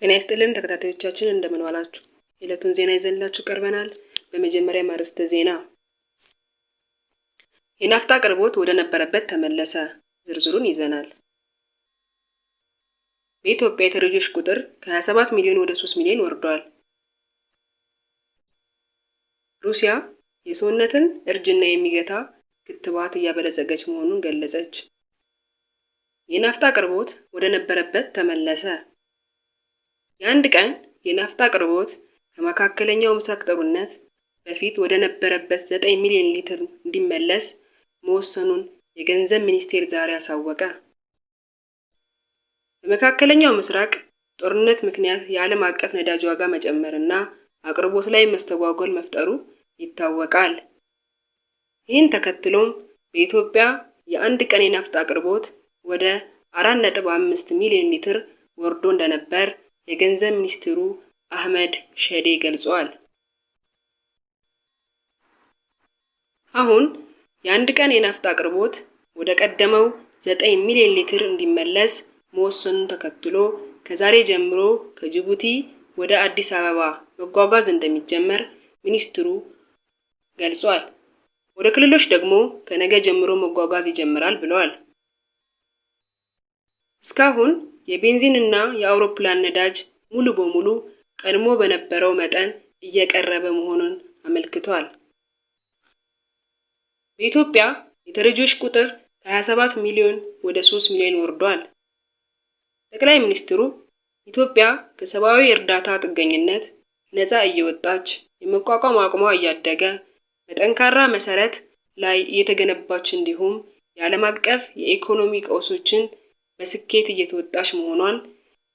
ጤና ይስጥልን ተከታታዮቻችን እንደምን ዋላችሁ። የዕለቱን ዜና ይዘንላችሁ ቀርበናል። በመጀመሪያ ማርስተ ዜና። የናፍጣ አቅርቦት ወደ ነበረበት ተመለሰ። ዝርዝሩን ይዘናል። በኢትዮጵያ የተረጂዎች ቁጥር ከ27 ሚሊዮን ወደ 3 ሚሊዮን ወርዷል። ሩሲያ የሰውነትን እርጅና የሚገታ ክትባት እያበለጸገች መሆኑን ገለጸች። የናፍጣ አቅርቦት ወደ ነበረበት ተመለሰ። የአንድ ቀን የናፍጣ አቅርቦት ከመካከለኛው ምስራቅ ጦርነት በፊት ወደ ነበረበት 9 ሚሊዮን ሊትር እንዲመለስ መወሰኑን የገንዘብ ሚኒስቴር ዛሬ አሳወቀ። በመካከለኛው ምስራቅ ጦርነት ምክንያት የዓለም አቀፍ ነዳጅ ዋጋ መጨመርና አቅርቦት ላይ መስተጓጎል መፍጠሩ ይታወቃል። ይህን ተከትሎም በኢትዮጵያ የአንድ ቀን የናፍጣ አቅርቦት ወደ 4.5 ሚሊዮን ሊትር ወርዶ እንደነበር የገንዘብ ሚኒስትሩ አህመድ ሸዴ ገልጿል። አሁን የአንድ ቀን የናፍጣ አቅርቦት ወደ ቀደመው 9 ሚሊዮን ሊትር እንዲመለስ መወሰኑን ተከትሎ ከዛሬ ጀምሮ ከጅቡቲ ወደ አዲስ አበባ መጓጓዝ እንደሚጀመር ሚኒስትሩ ገልጿል። ወደ ክልሎች ደግሞ ከነገ ጀምሮ መጓጓዝ ይጀምራል ብለዋል። እስካሁን የቤንዚንና የአውሮፕላን ነዳጅ ሙሉ በሙሉ ቀድሞ በነበረው መጠን እየቀረበ መሆኑን አመልክቷል። በኢትዮጵያ የተረጂዎች ቁጥር ከ27 ሚሊዮን ወደ 3 ሚሊዮን ወርዷል። ጠቅላይ ሚኒስትሩ ኢትዮጵያ ከሰብአዊ እርዳታ ጥገኝነት ነፃ እየወጣች የመቋቋም አቅሟ እያደገ በጠንካራ መሰረት ላይ እየተገነባች እንዲሁም የዓለም አቀፍ የኢኮኖሚ ቀውሶችን በስኬት እየተወጣች መሆኗን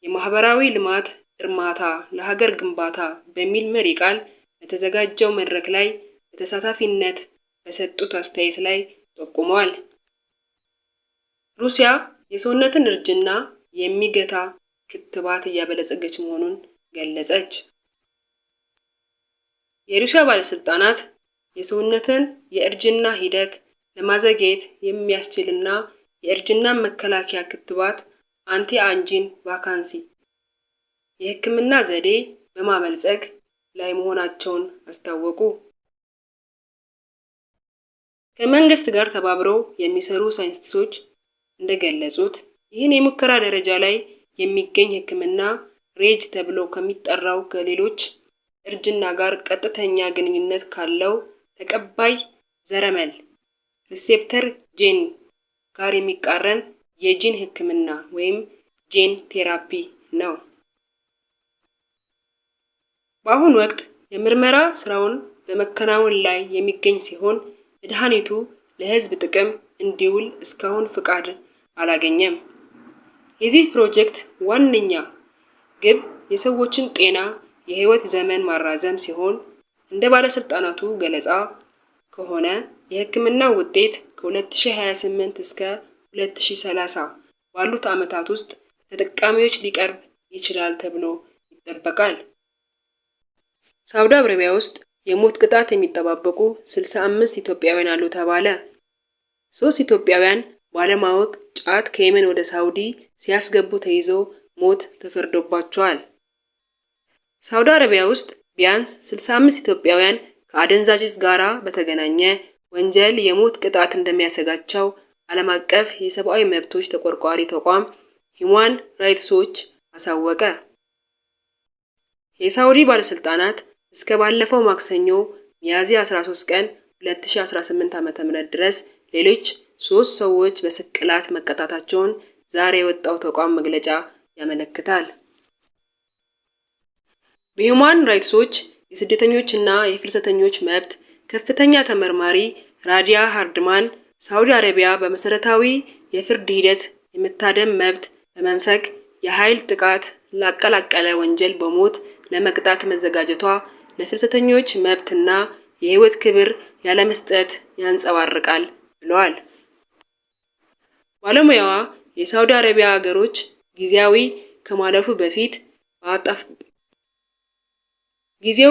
የማህበራዊ ልማት እርማታ ለሀገር ግንባታ በሚል መሪ ቃል በተዘጋጀው መድረክ ላይ በተሳታፊነት በሰጡት አስተያየት ላይ ጠቁመዋል። ሩሲያ የሰውነትን እርጅና የሚገታ ክትባት እያበለጸገች መሆኑን ገለጸች። የሩሲያ ባለስልጣናት የሰውነትን የእርጅና ሂደት ለማዘግየት የሚያስችልና የእርጅና መከላከያ ክትባት አንቲ-አንጂን ቫካንሲ የህክምና ዘዴ በማበልጸግ ላይ መሆናቸውን አስታወቁ። ከመንግስት ጋር ተባብረው የሚሰሩ ሳይንቲስቶች እንደገለጹት ይህን የሙከራ ደረጃ ላይ የሚገኝ ህክምና ሬጅ ተብሎ ከሚጠራው ከሌሎች እርጅና ጋር ቀጥተኛ ግንኙነት ካለው ተቀባይ ዘረመል ሪሴፕተር ጂን ጋር የሚቃረን የጂን ህክምና ወይም ጂን ቴራፒ ነው። በአሁኑ ወቅት የምርመራ ስራውን በመከናወን ላይ የሚገኝ ሲሆን መድኃኒቱ ለህዝብ ጥቅም እንዲውል እስካሁን ፍቃድ አላገኘም። የዚህ ፕሮጀክት ዋነኛ ግብ የሰዎችን ጤና የህይወት ዘመን ማራዘም ሲሆን እንደ ባለስልጣናቱ ገለጻ ከሆነ የህክምና ውጤት ከ2028 እስከ 2030 ባሉት ዓመታት ውስጥ ተጠቃሚዎች ሊቀርብ ይችላል ተብሎ ይጠበቃል። ሳውዲ አረቢያ ውስጥ የሞት ቅጣት የሚጠባበቁ 65 ኢትዮጵያውያን አሉ ተባለ። 3 ኢትዮጵያውያን ባለማወቅ ጫት ከየመን ወደ ሳውዲ ሲያስገቡ ተይዘው ሞት ተፈርዶባቸዋል። ሳውዲ አረቢያ ውስጥ ቢያንስ 65 ኢትዮጵያውያን ከአደንዛዥ ዕፅ ጋር በተገናኘ ወንጀል የሞት ቅጣት እንደሚያሰጋቸው ዓለም አቀፍ የሰብአዊ መብቶች ተቆርቋሪ ተቋም ሂዩማን ራይትስ ዎች አሳወቀ። የሳውዲ ባለስልጣናት እስከ ባለፈው ማክሰኞ ሚያዝያ 13 ቀን 2018 ዓ.ም ድረስ ሌሎች 3 ሰዎች በስቅላት መቀጣታቸውን ዛሬ የወጣው ተቋም መግለጫ ያመለክታል። በሂዩማን ራይትስ ዎች የስደተኞችና የፍልሰተኞች መብት ከፍተኛ ተመርማሪ ራዲያ ሃርድማን ሳውዲ አረቢያ በመሰረታዊ የፍርድ ሂደት የመታደም መብት በመንፈግ የኃይል ጥቃት ላቀላቀለ ወንጀል በሞት ለመቅጣት መዘጋጀቷ ለፍልሰተኞች መብትና የህይወት ክብር ያለመስጠት ያንጸባርቃል ብለዋል። ባለሙያዋ የሳውዲ አረቢያ ሀገሮች ጊዜው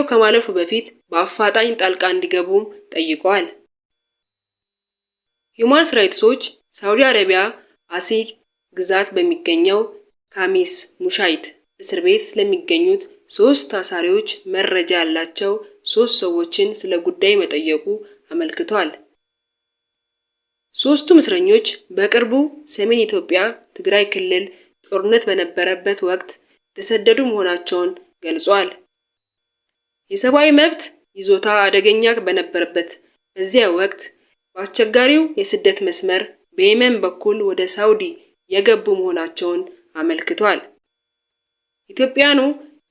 ከማለፉ በፊት በአፋጣኝ ጣልቃ እንዲገቡ ጠይቀዋል። ሂዩማን ራይትስ ዎች ሳውዲ አረቢያ አሲድ ግዛት በሚገኘው ካሚስ ሙሻይት እስር ቤት ስለሚገኙት 3 ታሳሪዎች መረጃ ያላቸው 3 ሰዎችን ስለ ጉዳይ መጠየቁ አመልክቷል። 3ቱም እስረኞች በቅርቡ ሰሜን ኢትዮጵያ ትግራይ ክልል ጦርነት በነበረበት ወቅት የተሰደዱ መሆናቸውን ገልጿል። የሰብአዊ መብት ይዞታ አደገኛ በነበረበት በዚያ ወቅት በአስቸጋሪው የስደት መስመር በየመን በኩል ወደ ሳውዲ የገቡ መሆናቸውን አመልክቷል። ኢትዮጵያኑ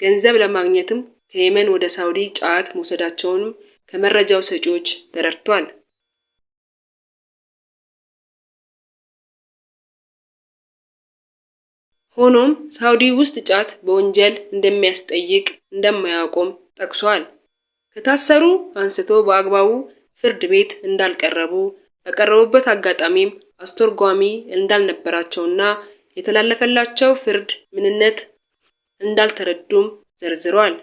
ገንዘብ ለማግኘትም ከየመን ወደ ሳውዲ ጫት መውሰዳቸውንም ከመረጃው ሰጪዎች ተረድቷል። ሆኖም ሳውዲ ውስጥ ጫት በወንጀል እንደሚያስጠይቅ እንደማያውቁም ጠቅሷል። ከታሰሩ አንስቶ በአግባቡ ፍርድ ቤት እንዳልቀረቡ በቀረቡበት አጋጣሚም አስተርጓሚ እንዳልነበራቸውና የተላለፈላቸው ፍርድ ምንነት እንዳልተረዱም ዘርዝሯል።